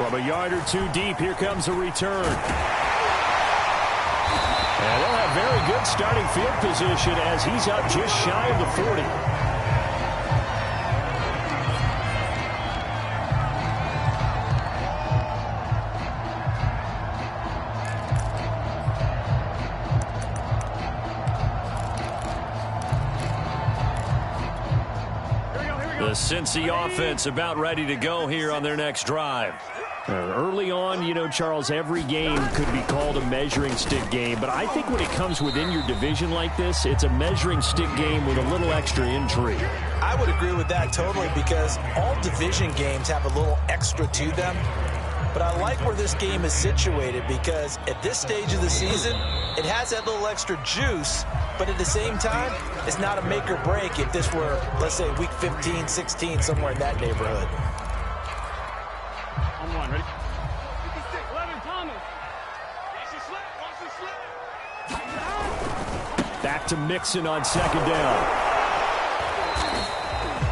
From a yard or two deep, here comes a return. And they'll have very good starting field position as he's up just shy of the 40. The Cincy offense about ready to go here on their next drive. Early on, you know, Charles, every game could be called a measuring stick game. But I think when it comes within your division like this, it's a measuring stick game with a little extra intrigue. I would agree with that totally because all division games have a little extra to them. But I like where this game is situated because at this stage of the season, it has that little extra juice. But at the same time, it's not a make or break if this were, let's say, week 15, 16, somewhere in that neighborhood. On one, ready? Get the stick, 11, Thomas. Watch the slip. Back to Mixon on second down.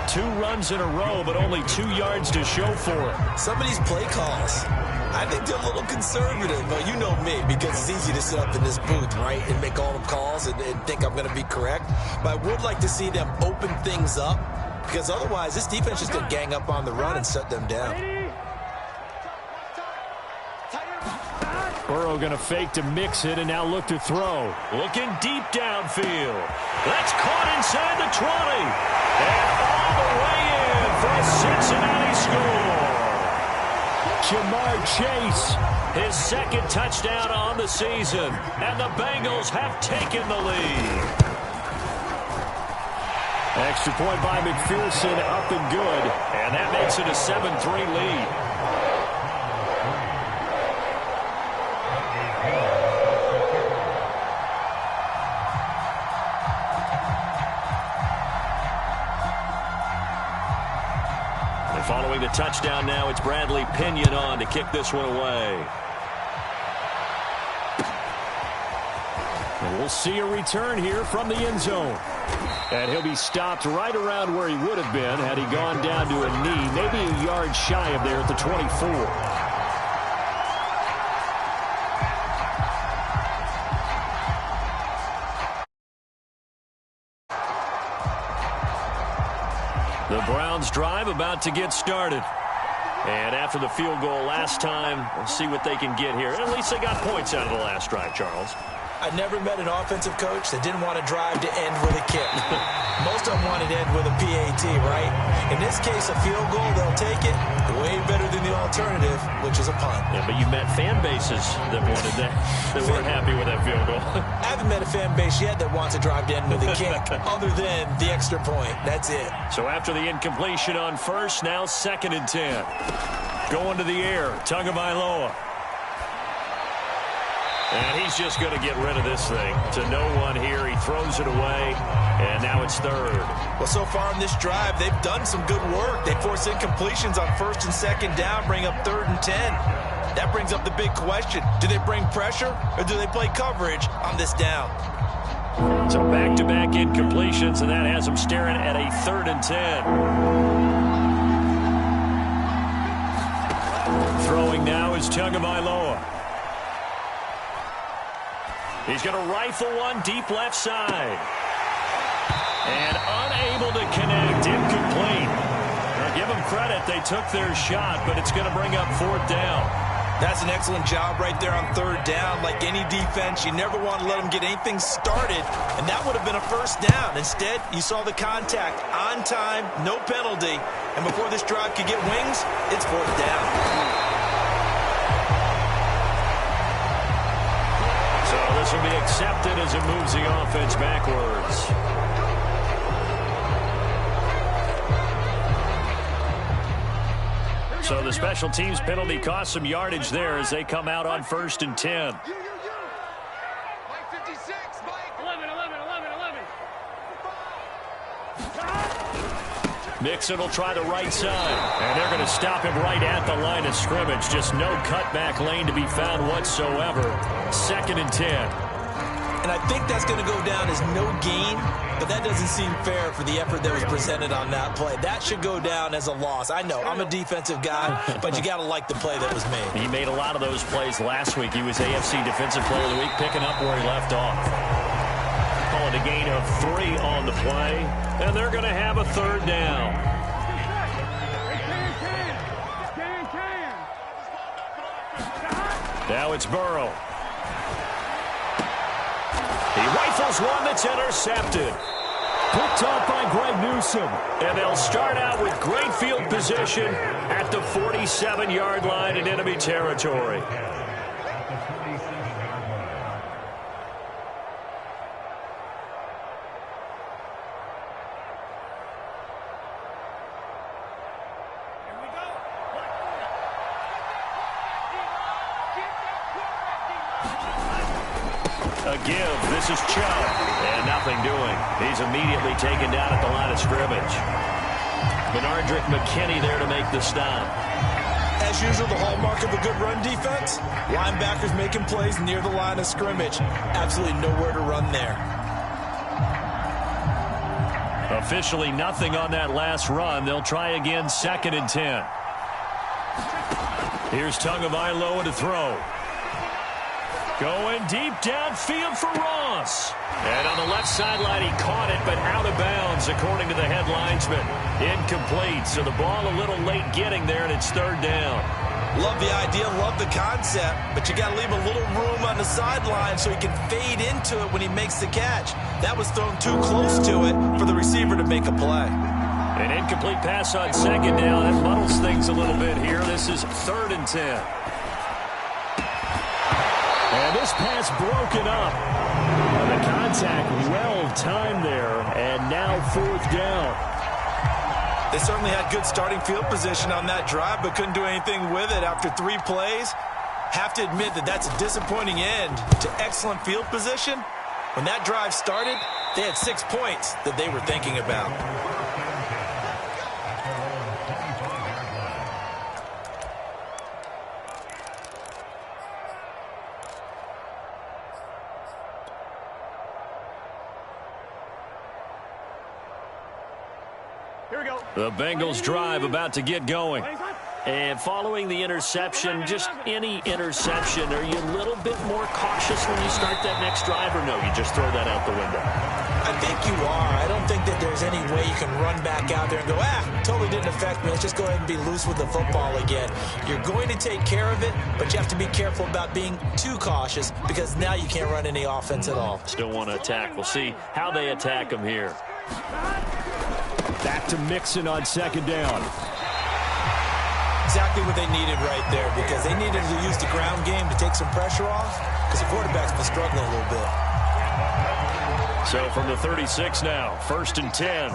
2 runs in a row, but only 2 yards to show for it. Some of these play calls, I think they're a little conservative, but you know me, because it's easy to sit up in this booth, right, and make all the calls and think I'm going to be correct. But I would like to see them open things up, because otherwise this defense is going to gang up on the run and shut them down. Burrow going to fake to mix it and now look to throw. Looking deep downfield. That's caught inside the 20. And all the way in for a Cincinnati score. Jamar Chase, his second touchdown on the season. And the Bengals have taken the lead. Extra point by McPherson, up and good. And that makes it a 7-3 lead. Following the touchdown now, it's Bradley Pinion on to kick this one away. And we'll see a return here from the end zone. And he'll be stopped right around where he would have been had he gone down to a knee, maybe a yard shy of there at the 24. The Browns drive about to get started. And after the field goal last time, we'll see what they can get here. At least they got points out of the last drive, Charles. I never met an offensive coach that didn't want to drive to end with a kick. Most of them wanted to end with a PAT, right? In this case, a field goal, they'll take it way better than the alternative, which is a punt. Yeah, but you met fan bases that wanted that, that weren't happy with that field goal. I haven't met a fan base yet that wants to drive to end with a kick, other than the extra point. That's it. So after the incompletion on first, now 2nd and 10. Going to the air, Tagovailoa. And he's just going to get rid of this thing. To no one here. He throws it away. And now it's 3rd. Well, so far in this drive, they've done some good work. They force incompletions on 1st and 2nd down, bring up 3rd and 10. That brings up the big question. Do they bring pressure or do they play coverage on this down? So back-to-back incompletions, and that has them staring at a 3rd and 10. Throwing now is Tagovailoa. He's going to rifle one deep left side. And unable to connect, incomplete. Now give them credit, they took their shot, but it's going to bring up 4th down. That's an excellent job right there on 3rd down. Like any defense, you never want to let them get anything started, and that would have been a 1st down. Instead, you saw the contact on time, no penalty, and before this drive could get wings, it's 4th down. This will be accepted as it moves the offense backwards. So the special teams penalty cost some yardage there as they come out on 1st and 10. Mike 56, Mike. 11. Mixon will try the right side. And they're going to stop him right at the line of scrimmage. Just no cutback lane to be found whatsoever. 2nd and 10. And I think that's going to go down as no gain, but that doesn't seem fair for the effort that was presented on that play. That should go down as a loss. I know, I'm a defensive guy, but you got to like the play that was made. He made a lot of those plays last week. He was AFC Defensive Player of the Week, picking up where he left off. Call it a gain of 3 on the play, and they're going to have a third down. Now it's Burrow. He rifles one that's intercepted. Picked off by Greg Newsome. And they'll start out with great field position at the 47-yard line in enemy territory. A give. This is Chubb. And nothing doing. He's immediately taken down at the line of scrimmage. Benardrick McKinney there to make the stop. As usual, the hallmark of a good run defense, linebackers making plays near the line of scrimmage. Absolutely nowhere to run there. Officially nothing on that last run. They'll try again, 2nd and 10. Here's Tagovailoa to throw. Going deep downfield for Ross. And on the left sideline, he caught it, but out of bounds, according to the head linesman. Incomplete, so the ball a little late getting there, and it's 3rd down. Love the idea, love the concept, but you got to leave a little room on the sideline so he can fade into it when he makes the catch. That was thrown too close to it for the receiver to make a play. An incomplete pass on 2nd down. That muddles things a little bit here. This is 3rd and 10. And this pass broken up. And the contact well timed there. And now 4th down. They certainly had good starting field position on that drive, but couldn't do anything with it after 3 plays. Have to admit that that's a disappointing end to excellent field position. When that drive started, they had 6 points that they were thinking about. Here we go. The Bengals drive about to get going. And following the interception, just any interception, are you a little bit more cautious when you start that next drive, or no, you just throw that out the window? I think you are. I don't think that there's any way you can run back out there and go, totally didn't affect me. Let's just go ahead and be loose with the football again. You're going to take care of it, but you have to be careful about being too cautious because now you can't run any offense at all. Still want to attack. We'll see how they attack them here. Back to Mixon on 2nd down. Exactly what they needed right there because they needed to use the ground game to take some pressure off because the quarterback's been struggling a little bit. So from the 36 now, 1st and 10.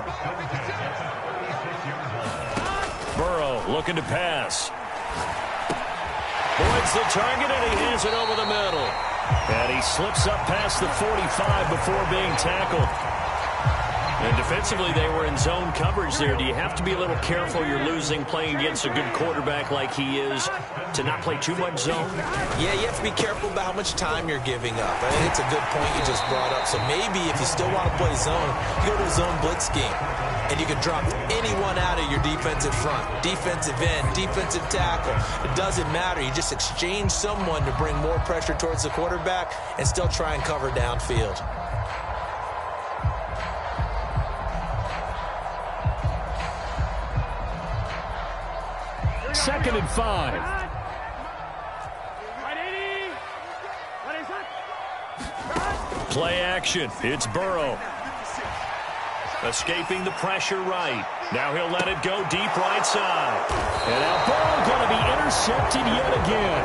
Burrow looking to pass. Boyd's the target, and he hands it over the middle. And he slips up past the 45 before being tackled. And defensively, they were in zone coverage there. Do you have to be a little careful? You're losing, playing against a good quarterback like he is, to not play too much zone? Yeah, you have to be careful about how much time you're giving up. I think it's a good point you just brought up. So maybe if you still want to play zone, you go to a zone blitz scheme. And you can drop anyone out of your defensive front. Defensive end, defensive tackle. It doesn't matter. You just exchange someone to bring more pressure towards the quarterback and still try and cover downfield. 2nd and 5. Play action. It's Burrow. Escaping the pressure right. Now he'll let it go deep right side. And now Burrow going to be intercepted yet again.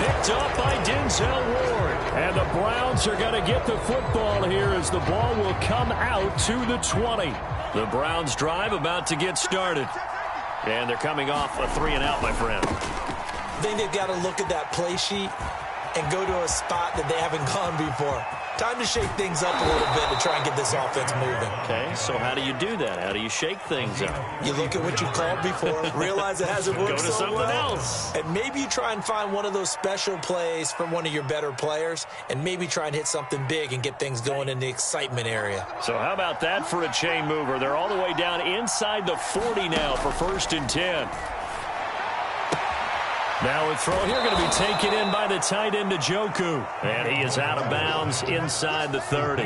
Picked up by Denzel Ward. And the Browns are going to get the football here as the ball will come out to the 20. The Browns drive about to get started. And they're coming off a 3-and-out, my friend. I think they've got to look at that play sheet and go to a spot that they haven't gone before. Time to shake things up a little bit to try and get this offense moving. Okay, so how do you do that? How do you shake things up? You look at what you called before, realize it hasn't worked Go to so something well, else. and maybe you try and find one of those special plays from one of your better players, and maybe try and hit something big and get things going in the excitement area. So how about that for a chain mover? They're all the way down inside the 40 now for 1st and 10. Now a throw here going to be taken in by the tight end Njoku. And he is out of bounds inside the 30.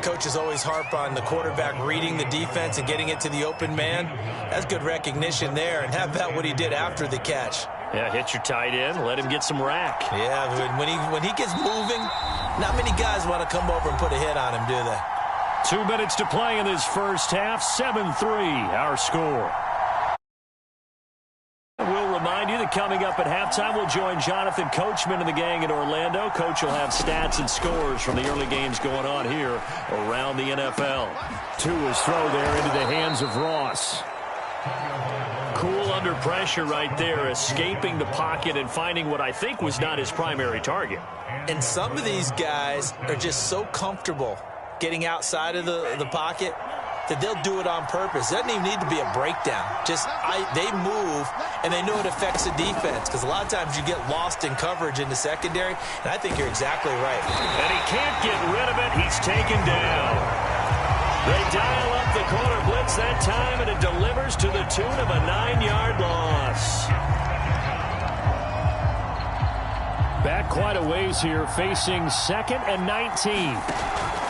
Coaches always harp on the quarterback reading the defense and getting it to the open man. That's good recognition there. And how about what he did after the catch? Yeah, hit your tight end. Let him get some rack. Yeah, when he gets moving, not many guys want to come over and put a hit on him, do they? 2 minutes to play in this first half. 7-3 our score. We'll remind you that coming up at halftime, we'll join Jonathan Coachman and the gang in Orlando. Coach will have stats and scores from the early games going on here around the NFL. Tua's throw there into the hands of Ross. Cool under pressure right there, escaping the pocket and finding what I think was not his primary target. And some of these guys are just so comfortable getting outside of the pocket that they'll do it on purpose. It doesn't even need to be a breakdown. They move, and they know it affects the defense, because a lot of times you get lost in coverage in the secondary, and I think you're exactly right. And he can't get rid of it. He's taken down. They dial up the corner blitz that time, and it delivers to the tune of a 9-yard loss. Back quite a ways here, facing 2nd and 19.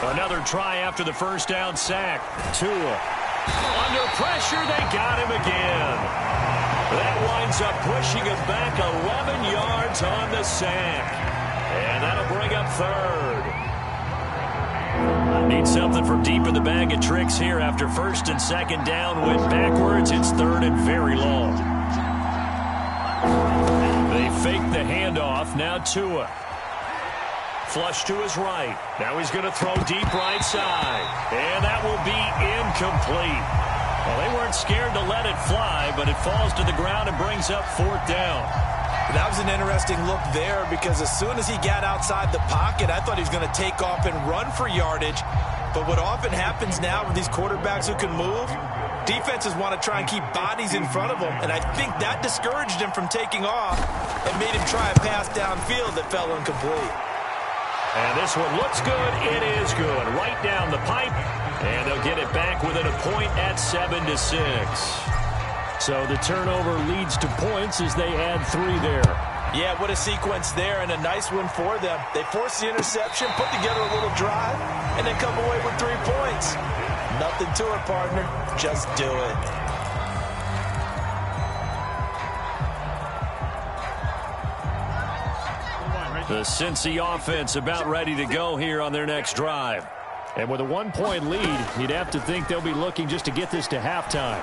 Another try after the first down sack. Tua. Under pressure, they got him again. That winds up pushing him back 11 yards on the sack. And that'll bring up 3rd. Need something from deep in the bag of tricks here after 1st and 2nd down. Went backwards. It's 3rd and very long. They fake the handoff. Now Tua. Flush to his right. Now he's going to throw deep right side. And that will be incomplete. Well, they weren't scared to let it fly, but it falls to the ground and brings up 4th down. That was an interesting look there, because as soon as he got outside the pocket, I thought he was going to take off and run for yardage. But what often happens now with these quarterbacks who can move, defenses want to try and keep bodies in front of them, and I think that discouraged him from taking off and made him try a pass downfield that fell incomplete. And this one looks good. It is good. Right down the pipe. And they'll get it back within a point at 7-6. So the turnover leads to points as they add 3 there. Yeah, what a sequence there, and a nice one for them. They force the interception, put together a little drive, and then come away with 3 points. Nothing to it, partner. Just do it. The Cincy offense about ready to go here on their next drive. And with a 1-point lead, you'd have to think they'll be looking just to get this to halftime.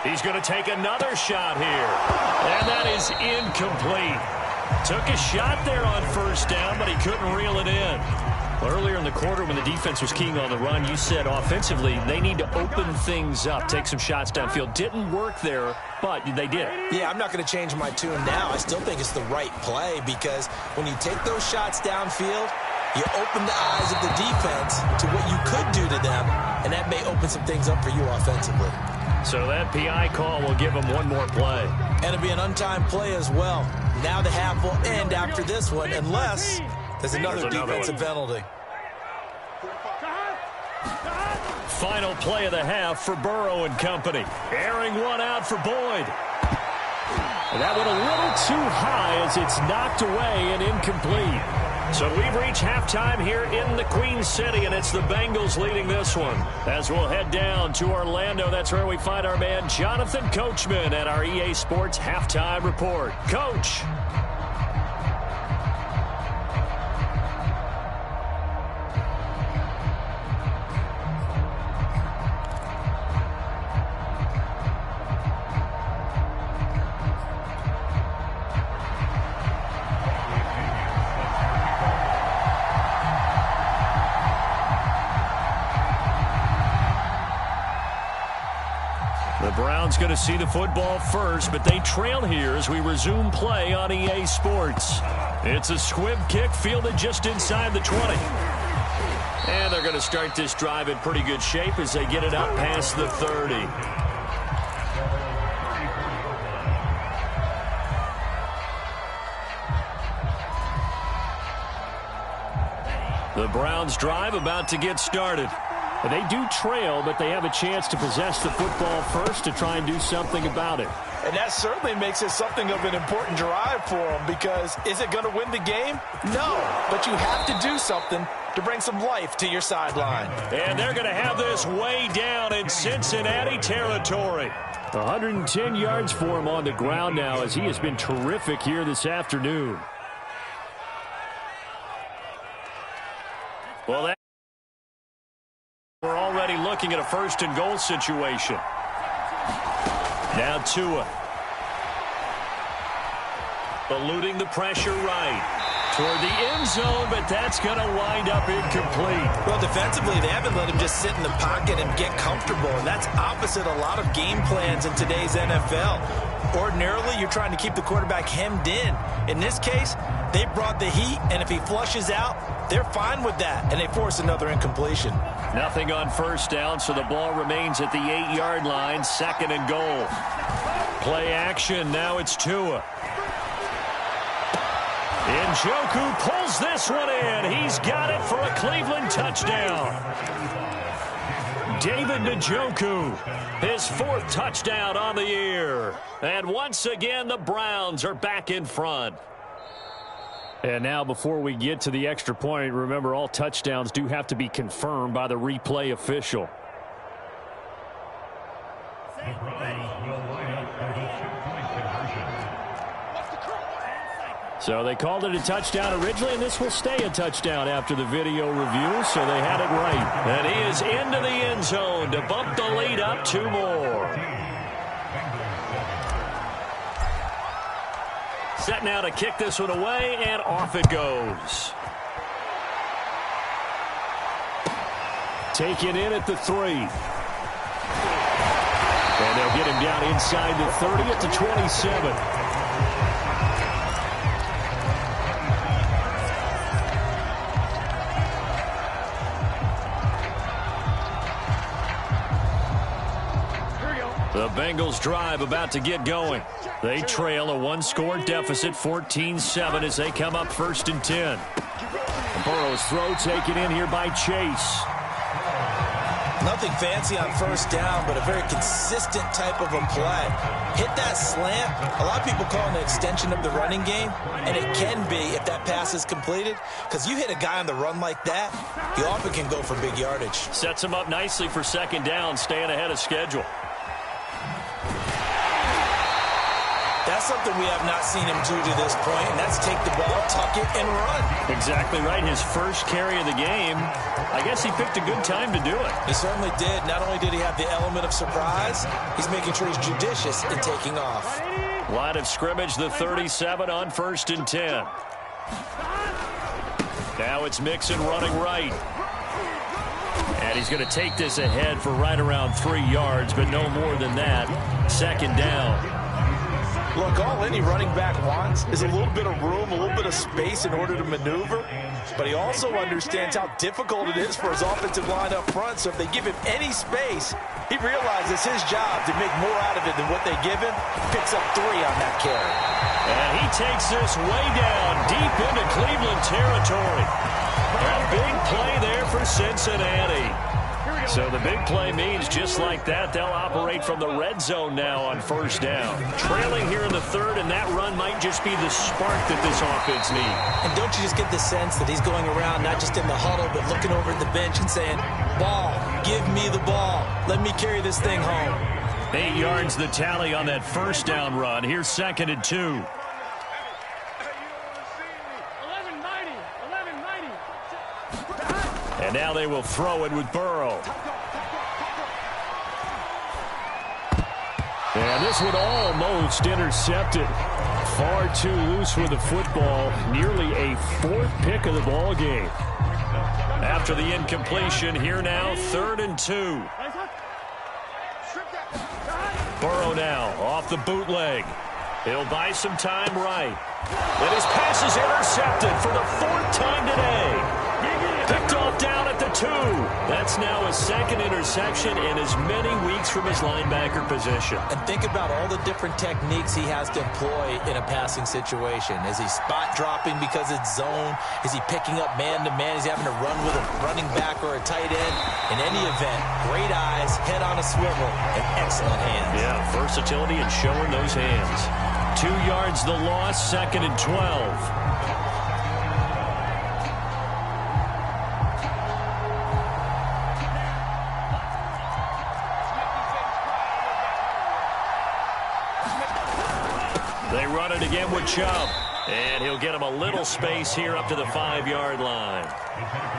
He's going to take another shot here. And that is incomplete. Took a shot there on 1st down, but he couldn't reel it in. Earlier in the quarter, when the defense was keying on the run, you said offensively they need to open things up, take some shots downfield. Didn't work there, but they did. Yeah, I'm not going to change my tune now. I still think it's the right play, because when you take those shots downfield, you open the eyes of the defense to what you could do to them, and that may open some things up for you offensively. So that PI call will give them one more play. And it'll be an untimed play as well. Now the half will end after this one, unless there's another defensive penalty. Final play of the half for Burrow and company. Airing one out for Boyd. And that went a little too high as it's knocked away and incomplete. So we've reached halftime here in the Queen City, and it's the Bengals leading this one. As we'll head down to Orlando, that's where we find our man Jonathan Coachman at our EA Sports Halftime Report. Coach. The Browns going to see the football first, but they trail here as we resume play on EA Sports. It's a squib kick fielded just inside the 20. And they're going to start this drive in pretty good shape as they get it up past the 30. The Browns drive about to get started. They do trail, but they have a chance to possess the football first to try and do something about it. And that certainly makes it something of an important drive for them, because is it going to win the game? No, but you have to do something to bring some life to your sideline. And they're going to have this way down in Cincinnati territory. 110 yards for him on the ground now, as he has been terrific here this afternoon. Well, we're already looking at a first and goal situation. Now Tua. Eluding the pressure right. Toward the end zone, but that's going to wind up incomplete. Well, defensively, they haven't let him just sit in the pocket and get comfortable, and that's opposite a lot of game plans in today's NFL. Ordinarily, you're trying to keep the quarterback hemmed in. In this case, they brought the heat, and if he flushes out, they're fine with that, and they force another incompletion. Nothing on first down, so the ball remains at the 8-yard line, second and goal. Play action, now it's Tua. Njoku pulls this one in. He's got it for a Cleveland touchdown. David Njoku, his 4th touchdown on the year. And once again, the Browns are back in front. And now, before we get to the extra point, remember, all touchdowns do have to be confirmed by the replay official. So they called it a touchdown originally, and this will stay a touchdown after the video review, so they had it right. And he is into the end zone to bump the lead up 2 more. Set now to kick this one away, and off it goes. Taken in at the 3. And they'll get him down inside the 30 at the 27. The Bengals drive about to get going. They trail a 1-score deficit, 14-7, as they come up 1st and 10. Burrow's throw taken in here by Chase. Nothing fancy on first down, but a very consistent type of a play. Hit that slant. A lot of people call it an extension of the running game, and it can be if that pass is completed, because you hit a guy on the run like that, he often can go for big yardage. Sets him up nicely for second down, staying ahead of schedule. That's something we have not seen him do to this point, and that's take the ball, tuck it, and run. Exactly right. His first carry of the game. I guess he picked a good time to do it. He certainly did. Not only did he have the element of surprise, he's making sure he's judicious in taking off. Line of scrimmage, the 37 on 1st and 10. Now it's Mixon running right. And he's going to take this ahead for right around 3 yards, but no more than that. Second down. Look, all any running back wants is a little bit of room, a little bit of space in order to maneuver. But he also understands how difficult it is for his offensive line up front. So if they give him any space, he realizes his job to make more out of it than what they give him. Picks up 3 on that carry. And he takes this way down deep into Cleveland territory. A big play there for Cincinnati. So the big play means just like that, they'll operate from the red zone now on first down. Trailing here in the 3rd, and that run might just be the spark that this offense needs. And don't you just get the sense that he's going around not just in the huddle, but looking over at the bench and saying, ball, give me the ball. Let me carry this thing home. 8 yards the tally on that first down run. Here's 2nd and 2. And now they will throw it with Burrow. And this one almost intercepted. Far too loose with the football. Nearly a 4th pick of the ball game. After the incompletion, here now, 3rd and 2. Burrow now off the bootleg. He'll buy some time right. And his pass is intercepted for the 4th time today. Picked off down at the 2. That's now his 2nd interception in as many weeks from his linebacker position. And think about all the different techniques he has to employ in a passing situation. Is he spot dropping because it's zone? Is he picking up man-to-man? Is he having to run with a running back or a tight end? In any event, great eyes, head on a swivel, and excellent hands. Yeah, versatility and showing those hands. 2 yards the loss, 2nd and 12. They run it again with Chubb. And he'll get him a little space here up to the 5-yard line.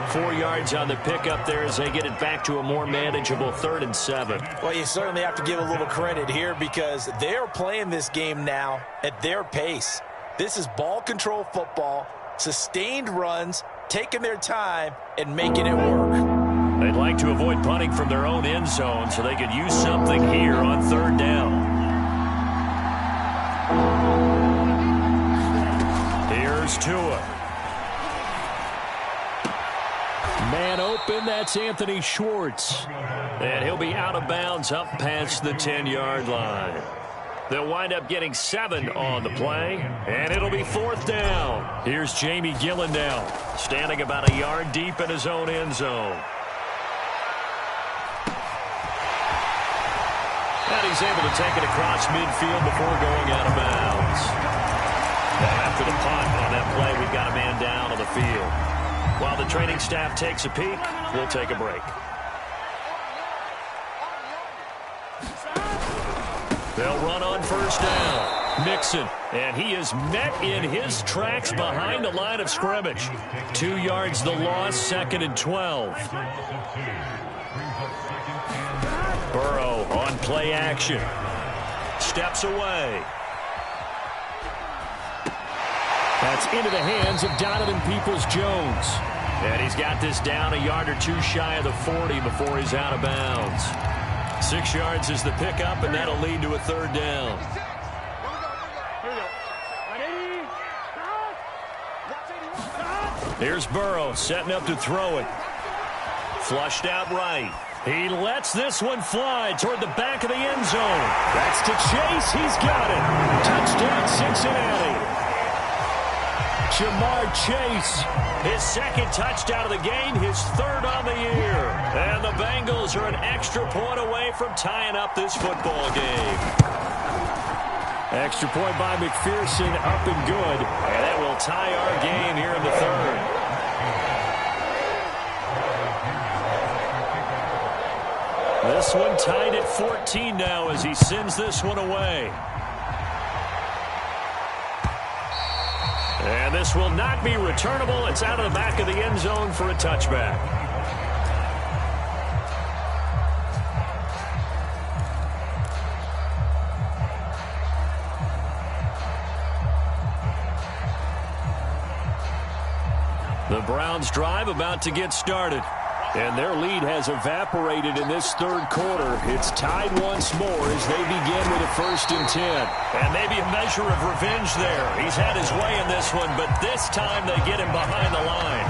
4 yards on the pickup there as they get it back to a more manageable 3rd and 7. Well, you certainly have to give a little credit here because they're playing this game now at their pace. This is ball control football, sustained runs, taking their time, and making it work. They'd like to avoid punting from their own end zone so they could use something here on 3rd down. Here's Tua. Man open, that's Anthony Schwartz. And he'll be out of bounds up past the 10-yard line. They'll wind up getting 7 on the play, and it'll be 4th down. Here's Jamie Gillen now, standing about a yard deep in his own end zone. And he's able to take it across midfield before going out of bounds. Now after the punt on that play, we've got a man down on the field. While the training staff takes a peek, we'll take a break. They'll run on 1st down. Mixon, and he is met in his tracks behind the line of scrimmage. 2 yards the loss, 2nd and 12. Burrow on play action. Steps away. That's into the hands of Donovan Peoples-Jones. And he's got this down a yard or 2 shy of the 40 before he's out of bounds. 6 yards is the pickup, and that'll lead to a 3rd down. Here's Burrow setting up to throw it. Flushed out right. He lets this one fly toward the back of the end zone. That's to Chase. He's got it. Touchdown, Cincinnati. Jamar Chase, his 2nd touchdown of the game, his 3rd on the year. And the Bengals are an extra point away from tying up this football game. Extra point by McPherson, up and good. And that will tie our game here in the 3rd. This one tied at 14 now as he sends this one away. And this will not be returnable. It's out of the back of the end zone for a touchback. The Browns drive about to get started. And their lead has evaporated in this 3rd quarter. It's tied once more as they begin with a 1st and 10. And maybe a measure of revenge there. He's had his way in this one, but this time they get him behind the line.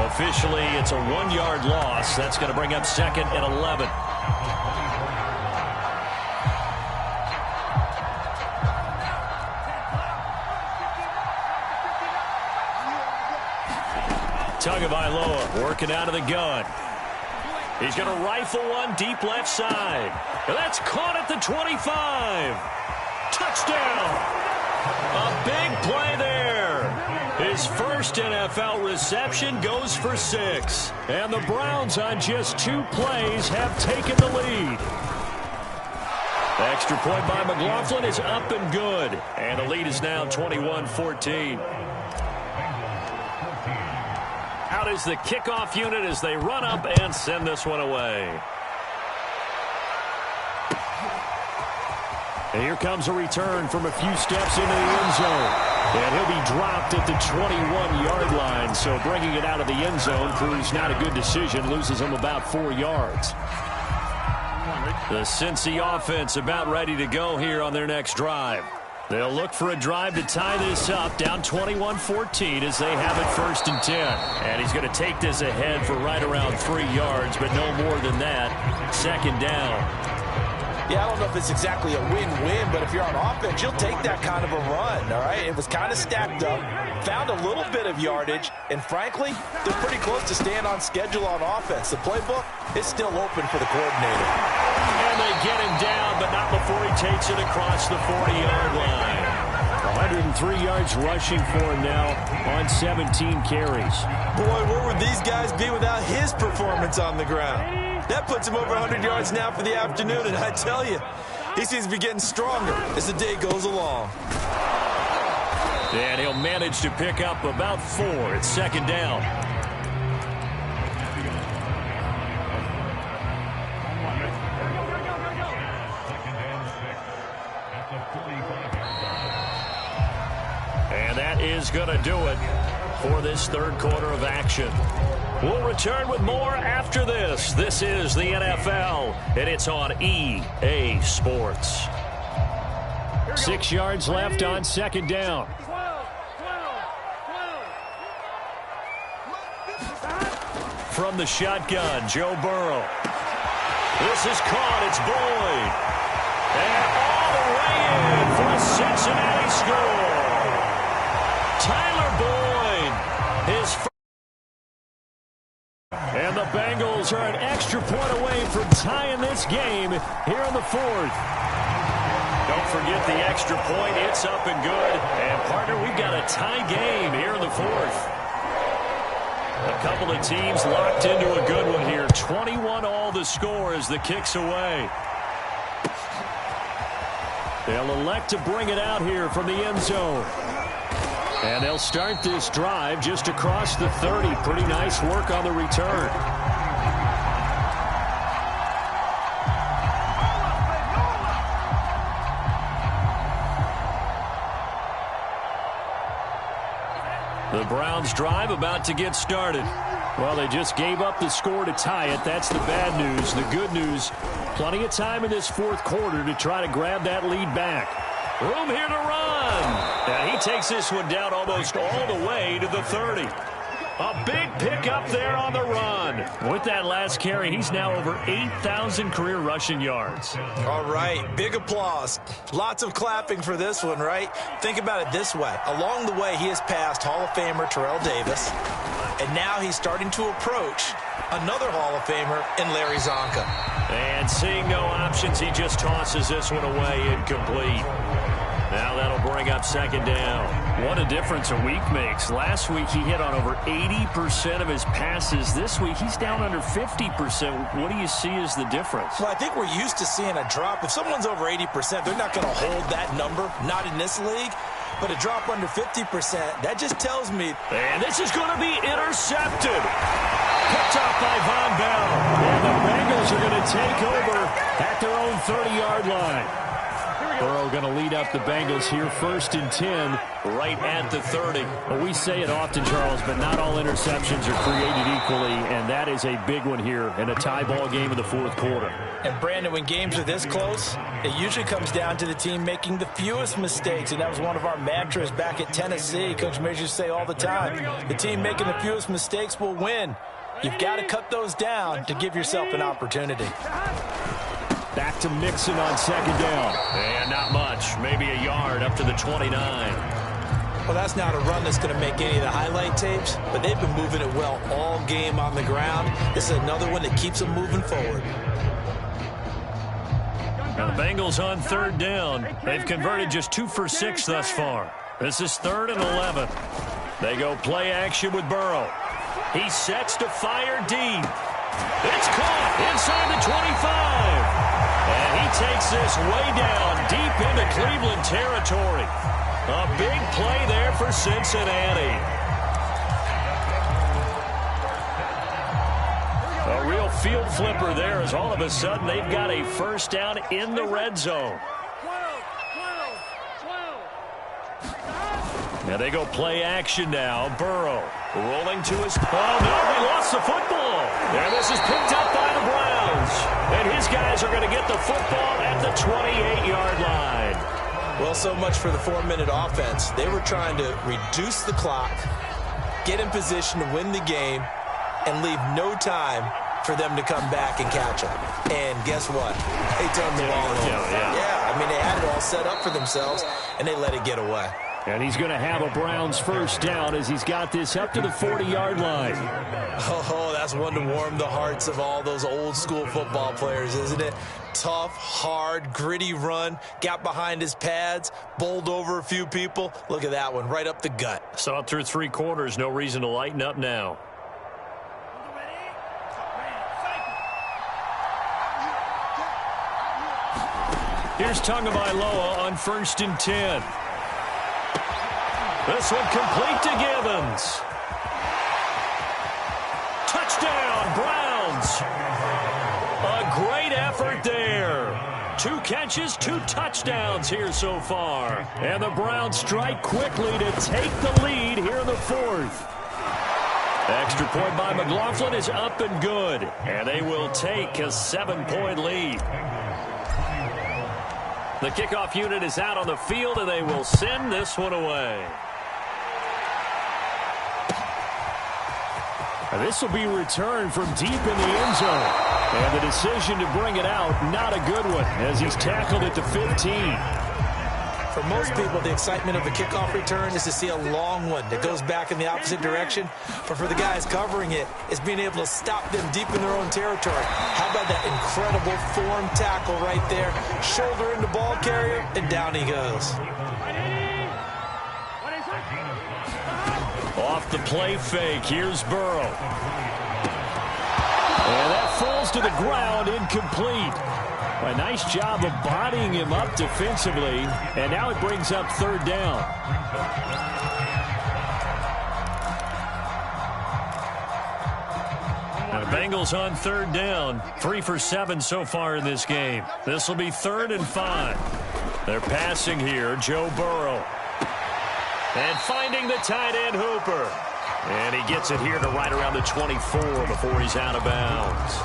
Officially, it's a 1-yard loss. That's going to bring up 2nd and 11. Tagovailoa working out of the gun. He's going to rifle one deep left side. And that's caught at the 25. Touchdown. A big play there. His 1st NFL reception goes for 6. And the Browns on just 2 plays have taken the lead. The extra point by McLaughlin is up and good. And the lead is now 21-14. Out is the kickoff unit as they run up and send this one away. And here comes a return from a few steps into the end zone. And he'll be dropped at the 21-yard line. So bringing it out of the end zone proves not a good decision. Loses him about 4 yards. The Cincy offense about ready to go here on their next drive. They'll look for a drive to tie this up, down 21-14 as they have it 1st and 10. And he's going to take this ahead for right around 3 yards, but no more than that. 2nd down. Yeah, I don't know if it's exactly a win-win, but if you're on offense, you'll take that kind of a run, all right? It was kind of stacked up, found a little bit of yardage, and frankly, they're pretty close to staying on schedule on offense. The playbook is still open for the coordinator. And they get him down, but not before he takes it across the 40-yard line. 103 yards rushing for him now on 17 carries. Boy, where would these guys be without his performance on the ground? That puts him over 100 yards now for the afternoon, and I tell you, he seems to be getting stronger as the day goes along. And he'll manage to pick up about 4 at 2nd down. And that is going to do it for this 3rd quarter of action. We'll return with more after this. This is the NFL, and it's on EA Sports. 6 yards left on 2nd down. From the shotgun, Joe Burrow. This is caught. It's Boyd. And all the way in for a Cincinnati score. Tyler Boyd, his first. And the Bengals are an extra point away from tying this game here in the 4th. Don't forget the extra point. It's up and good. And, partner, we've got a tie game here in the 4th. A couple of teams locked into a good one here. 21-all the score as the kick's away. They'll elect to bring it out here from the end zone. And they'll start this drive just across the 30. Pretty nice work on the return. The Browns drive about to get started. Well, they just gave up the score to tie it. That's the bad news. The good news, plenty of time in this 4th quarter to try to grab that lead back. Room here to run. And he takes this one down almost all the way to the 30. A big pickup there on the run. With that last carry, he's now over 8,000 career rushing yards. All right, big applause. Lots of clapping for this one, right? Think about it this way. Along the way, he has passed Hall of Famer Terrell Davis, and now he's starting to approach another Hall of Famer in Larry Zonka. And seeing no options, he just tosses this one away incomplete. Now that'll bring up 2nd down. What a difference a week makes. Last week he hit on over 80% of his passes. This week he's down under 50%. What do you see as the difference? Well, I think we're used to seeing a drop. If someone's over 80%, they're not going to hold that number, not in this league. But a drop under 50%, that just tells me. And this is going to be intercepted. Picked off by Von Bell. And the Bengals are going to take over at their own 30-yard line. Burrow going to lead up the Bengals here 1st and 10 right at the 30. Well, we say it often, Charles, but not all interceptions are created equally, and that is a big one here in a tie ball game in the 4th quarter. And, Brandon, when games are this close, it usually comes down to the team making the fewest mistakes, and that was one of our mantras back at Tennessee. Coach Major say all the time, the team making the fewest mistakes will win. You've got to cut those down to give yourself an opportunity. Back to Mixon on 2nd down. And not much. Maybe a yard up to the 29. Well, that's not a run that's going to make any of the highlight tapes, but they've been moving it well all game on the ground. This is another one that keeps them moving forward. Now the Bengals on 3rd down. They've converted just 2 for 6 thus far. This is 3rd and 11. They go play action with Burrow. He sets to fire deep. It's caught inside the 25. And he takes this way down deep into Cleveland territory. A big play there for Cincinnati. A real field flipper there as all of a sudden they've got a 1st down in the red zone. Now they go play action now. Burrow rolling to his... Oh, no, he lost the football. And this is picked up by the Browns. And his guys are going to get the football at the 28-yard line. Well, so much for the 4-minute offense. They were trying to reduce the clock, get in position to win the game, and leave no time for them to come back and catch them. And guess what? They turned the ball over. Yeah, I mean, they had it all set up for themselves, and they let it get away. And he's going to have a Browns first down as he's got this up to the 40-yard line. Oh, that's one to warm the hearts of all those old-school football players, isn't it? Tough, hard, gritty run, got behind his pads, bowled over a few people. Look at that one, right up the gut. Saw it through 3 quarters, no reason to lighten up now. Here's Tagovailoa on 1st and 10. This one complete to Givens. Touchdown, Browns. A great effort there. 2 catches, 2 touchdowns here so far. And the Browns strike quickly to take the lead here in the 4th. Extra point by McLaughlin is up and good. And they will take a 7-point lead. The kickoff unit is out on the field, and they will send this one away. And this will be returned from deep in the end zone. And the decision to bring it out, not a good one, as he's tackled at the 15. For most people, the excitement of a kickoff return is to see a long one that goes back in the opposite direction. But for the guys covering it, it's being able to stop them deep in their own territory. How about that incredible form tackle right there? Shoulder in the ball carrier, and down he goes. Off the play fake, here's Burrow. And that falls to the ground, incomplete. A nice job of bodying him up defensively, and now it brings up 3rd down. Now the Bengals on 3rd down, 3 for 7 so far in this game. This will be 3rd and 5. They're passing here, Joe Burrow. And finding the tight end Hooper. And he gets it here to right around the 24 before he's out of bounds.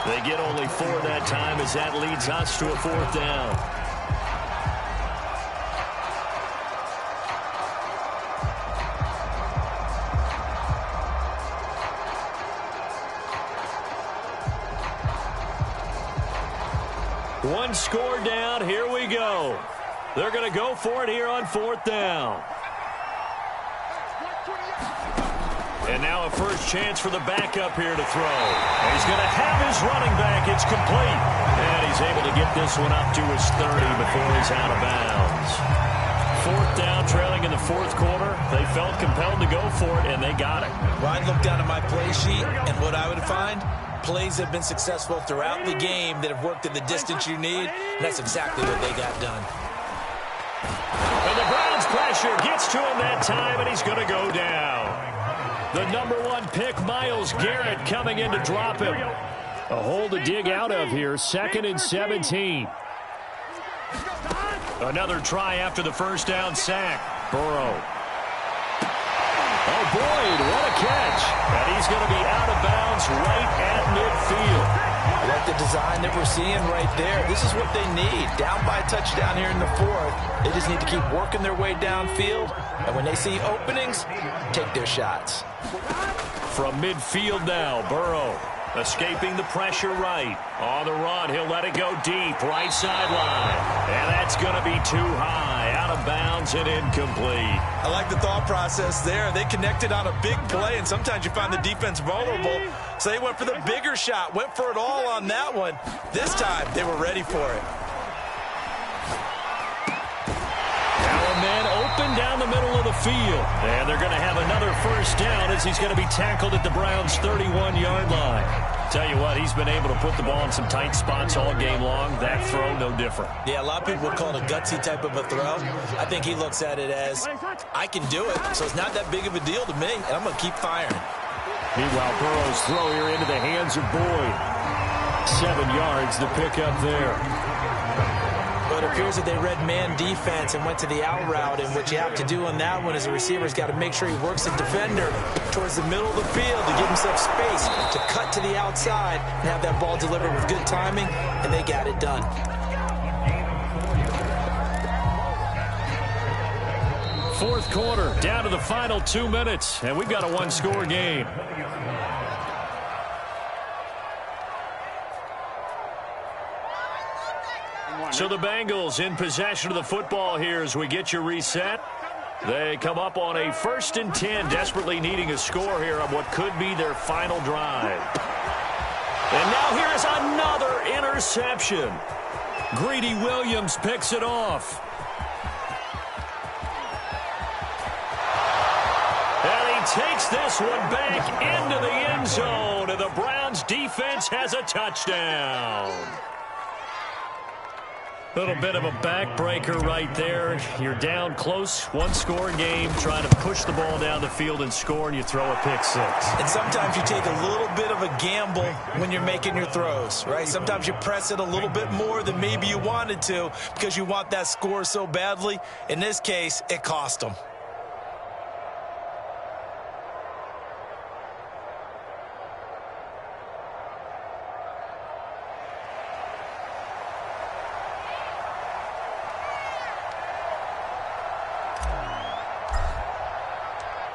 They get only 4 that time as that leads us to a 4th down. One score down. Here we go. They're going to go for it here on 4th down. And now a first chance for the backup here to throw. And he's going to have his running back. It's complete. And he's able to get this one up to his 30 before he's out of bounds. 4th down, trailing in the 4th quarter. They felt compelled to go for it, and they got it. Well, I'd look down at my play sheet, and what I would find, plays have been successful throughout the game that have worked at the distance you need, and that's exactly what they got done. And the Browns pressure gets to him that time, and he's going to go down. The number 1 pick, Myles Garrett, coming in to drop him. A hole to dig out of here, 2nd and 17. Another try after the first down sack. Burrow. Oh, Boyd, what a catch. And he's going to be out of bounds right at midfield. I like the design that we're seeing right there. This is what they need. Down by a touchdown here in the 4th. They just need to keep working their way downfield. And when they see openings, take their shots. From midfield now, Burrow escaping the pressure right. On the run, he'll let it go deep, right sideline. And that's going to be too high, out of bounds and incomplete. I like the thought process there. They connected on a big play, and sometimes you find the defense vulnerable. So they went for the bigger shot, went for it all on that one. This time, they were ready for it. Man open down the middle of the field. And they're going to have another first down as he's going to be tackled at the Browns' 31-yard line. Tell you what, he's been able to put the ball in some tight spots all game long. That throw, no different. Yeah, a lot of people would call it a gutsy type of a throw. I think he looks at it as, I can do it, so it's not that big of a deal to me, and I'm going to keep firing. Meanwhile, Burrow's throw here into the hands of Boyd. 7 yards, the pickup there. But if appears that they read man defense and went to the out route, and what you have to do on that one is the receiver's got to make sure he works the defender towards the middle of the field to give himself space to cut to the outside and have that ball delivered with good timing, and they got it done. Fourth quarter, down to the final 2 minutes, and we've got a one-score game. So the Bengals in possession of the football here as we get you reset. They come up on a 1st and 10, desperately needing a score here on what could be their final drive. And now here's another interception. Greedy Williams picks it off. And he takes this one back into the end zone, and the Browns defense has a touchdown. Little bit of a backbreaker right there. You're down close, one-score game, trying to push the ball down the field and score, and you throw a pick six. And sometimes you take a little bit of a gamble when you're making your throws, right? Sometimes you press it a little bit more than maybe you wanted to because you want that score so badly. In this case, it cost them.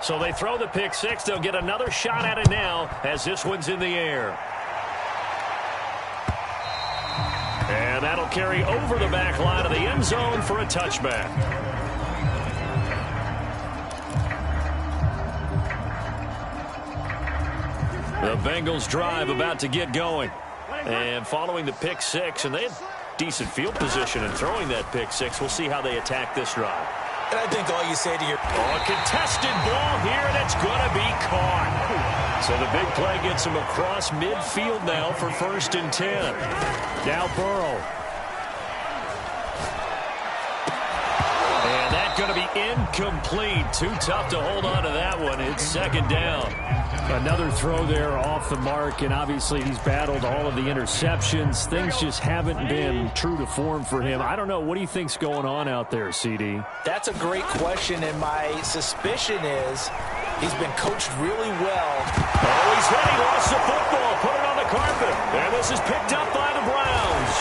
So they throw the pick six. They'll get another shot at it now as this one's in the air. And that'll carry over the back line of the end zone for a touchback. The Bengals drive about to get going. And following the pick six, and they had decent field position in throwing that pick six. We'll see how they attack this drive. And I think all you say to your... A contested ball here, and it's going to be caught. So the big play gets him across midfield now for 1st and 10. Now Burrow. And that's going to be incomplete. Too tough to hold on to that one. It's 2nd down. Another throw there off the mark, and obviously he's battled all of the interceptions. Things just haven't been true to form for him. I don't know. What do you think's going on out there, CD? That's a great question, and my suspicion is he's been coached really well. Oh, he's hit. He lost the football. Put it on the carpet. And this is picked up by the Browns.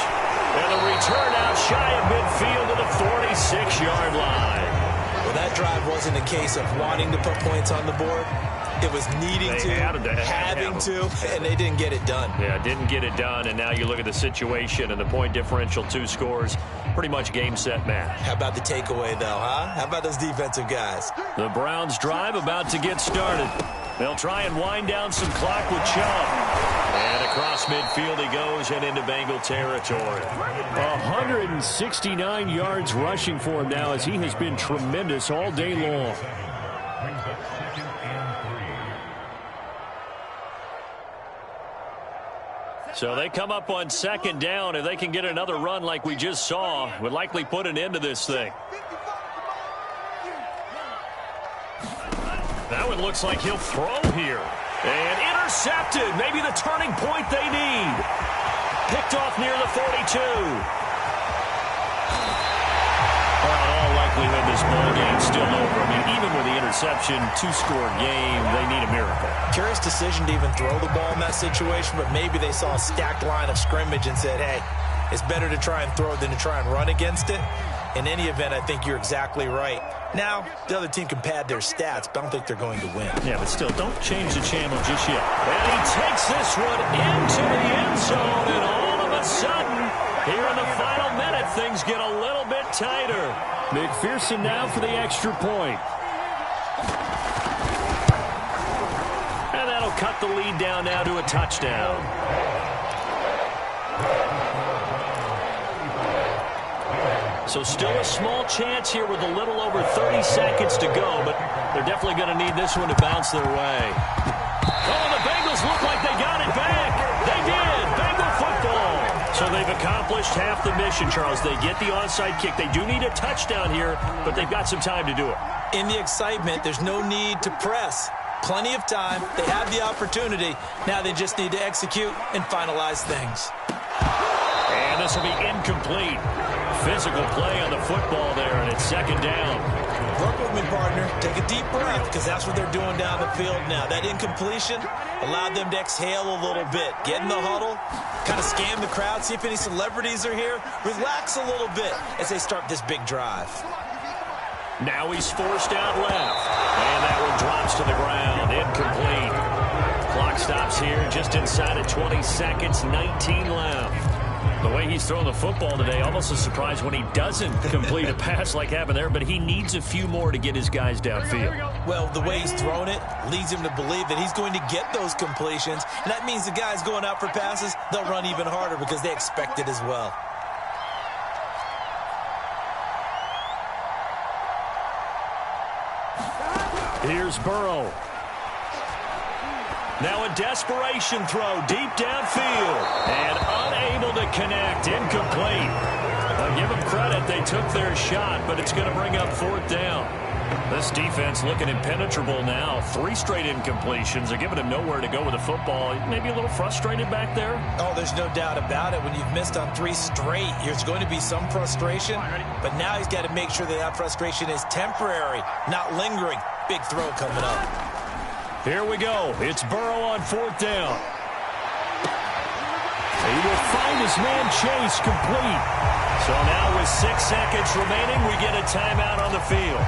And the return out shy of midfield to the 46-yard line. Well, that drive wasn't a case of wanting to put points on the board. It was needing to, having to, and they didn't get it done. Yeah, didn't get it done, and now you look at the situation and the point differential, 2 scores, pretty much game, set, match. How about the takeaway, though, huh? How about those defensive guys? The Browns drive about to get started. They'll try and wind down some clock with Chubb. And across midfield he goes and into Bengal territory. 169 yards rushing for him now as he has been tremendous all day long. So they come up on 2nd down. If they can get another run like we just saw, would likely put an end to this thing. That one looks like he'll throw here. And intercepted. Maybe the turning point they need. Picked off near the 42. Well, in all likelihood, this ball game's still over. I mean, even with the interception, 2-score game, they need a miracle. Curious decision to even throw the ball in that situation, but maybe they saw a stacked line of scrimmage and said, hey, it's better to try and throw than to try and run against it. In any event, I think you're exactly right. Now, the other team can pad their stats, but I don't think they're going to win. Yeah, but still, don't change the channel just yet. And he takes this one into the end zone, and all of a sudden, here in the final minute, things get a little bit tighter. McPherson now for the extra point. And that'll cut the lead down now to a touchdown. So still a small chance here with a little over 30 seconds to go, but they're definitely going to need this one to bounce their way. Oh, the Bengals look like they got it back. They did. Bengal football. So they've accomplished half the mission, Charles. They get the onside kick. They do need a touchdown here, but they've got some time to do it. In the excitement, there's no need to press. Plenty of time. They have the opportunity. Now they just need to execute and finalize things. And this will be incomplete. physical play on the football there, and it's second down. Work with me, partner. Take a deep breath, because that's what they're doing down the field now. That incompletion allowed them to exhale a little bit. Get in the huddle, kind of scan the crowd, see if any celebrities are here. Relax a little bit as they start this big drive. Now he's forced out left, and that one drops to the ground. Incomplete. Clock stops here just inside of 20 seconds, 19 left. The way he's throwing the football today, almost a surprise when he doesn't complete a pass like happened there, but he needs a few more to get his guys downfield. Well, the way he's thrown it leads him to believe that he's going to get those completions, and that means the guys going out for passes, they'll run even harder because they expect it as well. Here's Burrow. Now a desperation throw deep downfield and unable to connect. Incomplete. I'll give them credit. They took their shot, but it's going to bring up fourth down. This defense looking impenetrable now. 3 straight incompletions. They're giving him nowhere to go with the football. Maybe a little frustrated back there. Oh, there's no doubt about it. When you've missed on 3 straight, there's going to be some frustration. But now he's got to make sure that frustration is temporary, not lingering. Big throw coming up. Here we go. It's Burrow on fourth down. He will find his man Chase complete. So now with 6 seconds remaining, we get a timeout on the field.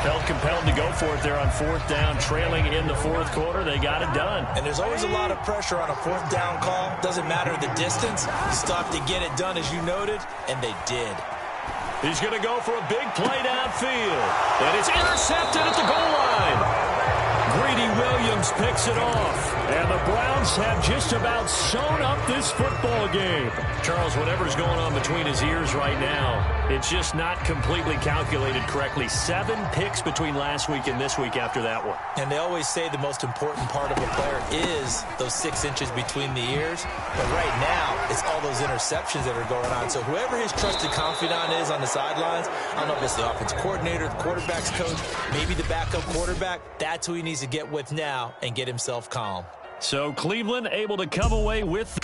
Felt compelled to go for it there on fourth down, trailing in the fourth quarter. They got it done. And there's always a lot of pressure on a fourth down call. Doesn't matter the distance. You stop to get it done, as you noted, and they did. He's going to go for a big play downfield. And it's intercepted at the goal line. Greedy Williams picks it off. And the Browns have just about sewn up this football game. Charles, whatever's going on between his ears right now, it's just not completely calculated correctly. 7 picks between last week and this week after that one. And they always say the most important part of a player is those 6 inches between the ears. But right now, it's all those interceptions that are going on. So whoever his trusted confidant is on the sidelines, I don't know if it's the offensive coordinator, the quarterback's coach, maybe the backup quarterback, that's who he needs to get with now and get himself calm. So Cleveland able to come away with